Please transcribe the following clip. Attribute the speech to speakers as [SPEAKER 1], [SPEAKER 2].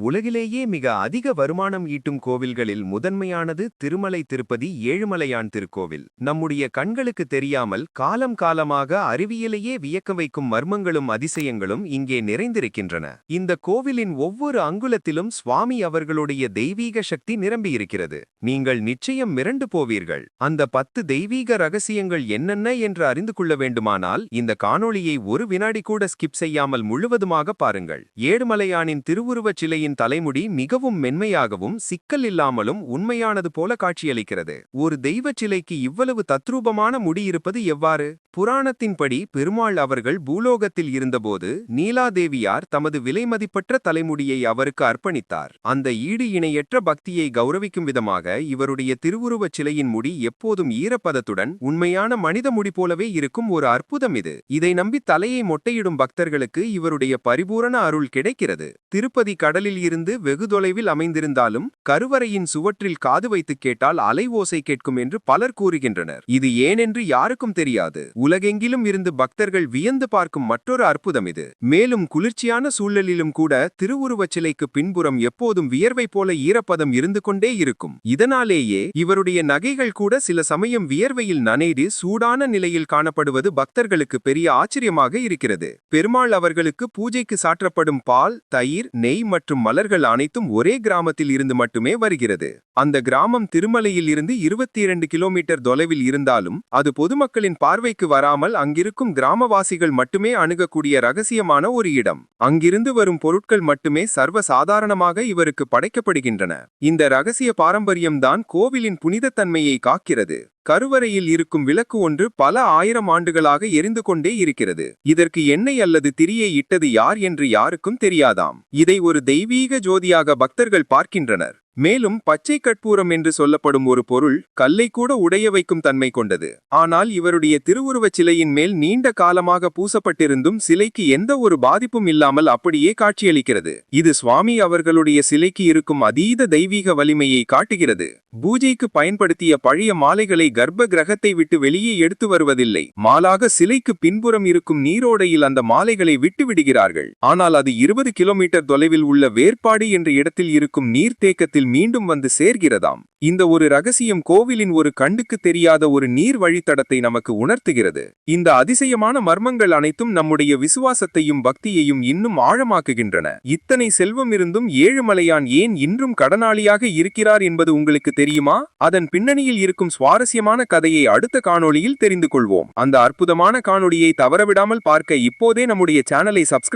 [SPEAKER 1] உலகிலேயே மிக அதிக வருமானம் ஈட்டும் கோவில்களில் முதன்மையானது திருமலை திருப்பதி ஏழுமலையான் திருக்கோவில். நம்முடைய கண்களுக்கு தெரியாமல் காலம் காலமாக அறிவியலையே வியக்க வைக்கும் மர்மங்களும் அதிசயங்களும் இங்கே நிறைந்திருக்கின்றன. இந்த கோவிலின் ஒவ்வொரு அங்குலத்திலும் சுவாமி அவர்களுடைய தெய்வீக சக்தி நிரம்பியிருக்கிறது. நீங்கள் நிச்சயம் மிரண்டு போவீர்கள். அந்த 10 தெய்வீக ரகசியங்கள் என்னென்ன என்று அறிந்து கொள்ள வேண்டுமானால் இந்த காணொளியை ஒரு வினாடி கூட ஸ்கிப் செய்யாமல் முழுவதுமாக பாருங்கள். ஏழுமலையானின் திருவுருவச் சிலை தலைமுடி மிகவும் மென்மையாகவும் சிக்கல் இல்லாமலும் உண்மையானது போல காட்சியளிக்கிறது. ஒரு தெய்வச் சிலைக்கு இவ்வளவு தத்ரூபமான முடி இருப்பது எவ்வாறு? புராணத்தின்படி பெருமாள் அவர்கள் பூலோகத்தில் இருந்தபோது நீலாதேவியார் தமது விலைமதிப்பற்ற தலைமுடியை அவருக்கு அர்ப்பணித்தார். அந்த ஈடு இணையற்ற பக்தியை கௌரவிக்கும் விதமாக இவருடைய திருவுருவச் சிலையின் முடி எப்போதும் ஈரப்பதத்துடன் உண்மையான மனித முடி போலவே இருக்கும் ஒரு அற்புதம் இது. இதை நம்பி தலையை மொட்டையிடும் பக்தர்களுக்கு இவருடைய பரிபூரண அருள் கிடைக்கிறது. திருப்பதி கடலில் இருந்து வெகு தொலைவில் அமைந்திருந்தாலும் கருவறையின் சுவற்றில் காது வைத்து கேட்டால் அலை ஓசை கேட்கும் என்று பலர் கூறுகின்றனர். இது ஏனென்று யாருக்கும் தெரியாது. உலகெங்கிலும் இருந்து பக்தர்கள் வியந்து பார்க்கும் மற்றொரு அற்புதம் இது. மேலும் குளிர்ச்சியான சூழலிலும் கூட திருவுருவச் சிலைக்கு பின்புறம் எப்போதும் வியர்வை போல ஈரப்பதம் இருந்து கொண்டே இருக்கும். இதனாலேயே இவருடைய நகைகள் கூட சில சமயம் வியர்வையில் நனைந்து சூடான நிலையில் காணப்படுவது பக்தர்களுக்கு பெரிய ஆச்சரியமாக இருக்கிறது. பெருமாள் அவர்களுக்கு பூஜைக்கு சாற்றப்படும் பால், தயிர், நெய் மற்றும் மலர்கள் அனைத்தும் ஒரே கிராமத்தில் இருந்து மட்டுமே வருகிறது. அந்த கிராமம் திருமலையில் இருந்து 22 கிலோமீட்டர் தொலைவில் இருந்தாலும் அது பொதுமக்களின் பார்வைக்கு வராமல் அங்கிருக்கும் கிராமவாசிகள் மட்டுமே அணுகக்கூடிய ரகசியமான ஒரு இடம். அங்கிருந்து வரும் பொருட்கள் மட்டுமே சர்வ சாதாரணமாக இவருக்கு படைக்கப்படுகின்றன. இந்த ரகசிய பாரம்பரியம்தான் கோவிலின் புனிதத்தன்மையை காக்கிறது. கருவறையில் இருக்கும் விளக்கு ஒன்று பல ஆயிரம் ஆண்டுகளாக எரிந்து கொண்டே இருக்கிறது. இதற்கு எண்ணெய் அல்லது திரியை இட்டது யார் என்று யாருக்கும் தெரியாதாம். இதை ஒரு தெய்வீக ஜோதியாக பக்தர்கள் பார்க்கின்றனர். மேலும் பச்சை கற்பூரம் என்று சொல்லப்படும் ஒரு பொருள் கல்லை கூட உடைய வைக்கும் தன்மை கொண்டது. ஆனால் இவருடைய திருவுருவச் சிலையின் மேல் நீண்ட காலமாக பூசப்பட்டிருந்தும் சிலைக்கு எந்த ஒரு பாதிப்பும் இல்லாமல் அப்படியே காட்சியளிக்கிறது. இது சுவாமி அவர்களுடைய சிலைக்கு இருக்கும் அதீத தெய்வீக வலிமையை காட்டுகிறது. பூஜைக்கு பயன்படுத்திய பழைய மாலைகளை கர்ப்ப கிரகத்தை விட்டு வெளியே எடுத்து வருவதில்லை. மாலாக சிலைக்கு பின்புறம் இருக்கும் நீரோடையில் அந்த மாலைகளை விட்டு விடுகிறார்கள். ஆனால் அது 20 கிலோமீட்டர் தொலைவில் உள்ள வேர்பாடு என்ற இடத்தில் இருக்கும் நீர்த்தேக்கத்தில் மீண்டும் வந்து சேர்கிறதாம். இந்த ஒரு ரகசியம் கோவிலின் ஒரு கண்ணுக்கு தெரியாத ஒரு நீர் வழித்தடத்தை நமக்கு உணர்த்துகிறது. இந்த அதிசயமான மர்மங்கள் அனைத்தும் நம்முடைய விசுவாசத்தையும் பக்தியையும் இன்னும் ஆழமாக்குகின்றன. இத்தனை செல்வம் இருந்தும் ஏழுமலையான் ஏன் இன்றும் கடனாளியாக இருக்கிறார் என்பது உங்களுக்கு தெரியுமா? அதன் பின்னணியில் இருக்கும் சுவாரஸ்யமான கதையை அடுத்த காணொளியில் தெரிந்து கொள்வோம். அந்த அற்புதமான காணொளியை தவறவிடாமல் பார்க்க இப்போதே நம்முடைய சேனலை சப்ஸ்கிரைப்